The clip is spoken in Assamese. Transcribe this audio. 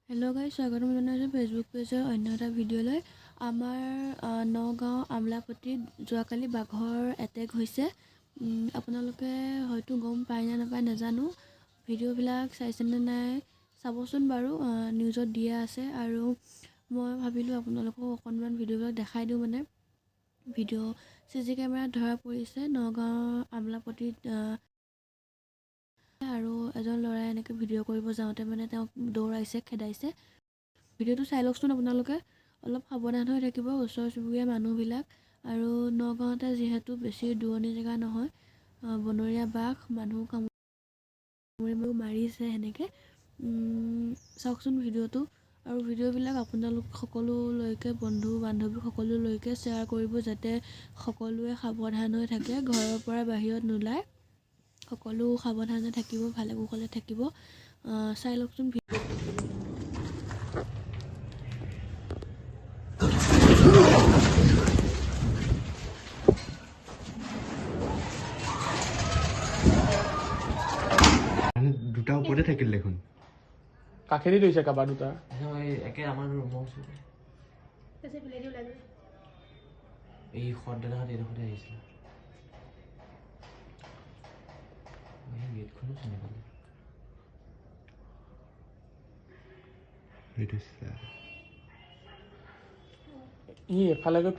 হেল্ল' গাইজ, স্বাগতম জনাইছোঁ ফেচবুক পেজৰ অন্য এটা ভিডিঅ'লৈ। আমাৰ নগাঁও আমলাপট্টিত যোৱাকালি বাঘৰ এটেক হৈছে। আপোনালোকে হয়তো গম পায় নে নাপায় নাজানো। ভিডিঅ'বিলাক চাইছেনে নাই চাবচোন বাৰু, নিউজত দিয়া আছে। আৰু মই ভাবিলোঁ আপোনালোকক অকণমান ভিডিঅ'বিলাক দেখাই দিওঁ। ভিডিঅ' CC কেমেৰাত ধৰা পৰিছে নগাঁৱৰ আমলাপট্টিত। আৰু এজন ল'ৰাই এনেকৈ ভিডিঅ' কৰিব যাওঁতে তেওঁক দৌৰাইছে, খেদাইছে। ভিডিঅ'টো চাই লওকচোন আপোনালোকে, অলপ সাৱধান হৈ থাকিব ওচৰ চুবুৰীয়া মানুহবিলাক। আৰু নগাঁৱতে যিহেতু বেছি দূৰণি জেগা নহয়, বনৰীয়া বাঘ মানুহ কামুৰি মাৰিছে সেনেকৈ। চাওকচোন ভিডিঅ'টো। আৰু ভিডিঅ'বিলাক আপোনালোক সকলোলৈকে, বন্ধু বান্ধৱী সকলোলৈকে শ্বেয়াৰ কৰিব, যাতে সকলোৱে সাৱধান হৈ থাকে, ঘৰৰ পৰা বাহিৰত নোলায়। সকলো সাৱধানে থাকিব, ভালে কুশলে থাকিব। চাই লওকচোন দুটা ওপৰতে থাকিল দেখোন। কাষেদি লৈছে কাবা দুটা একে আমাৰ ৰুমৰ ওচৰতে এই সদাত এইডোখৰতে আহিছিলে। গেটখনো চিনি পালে। ই এফালে গৈ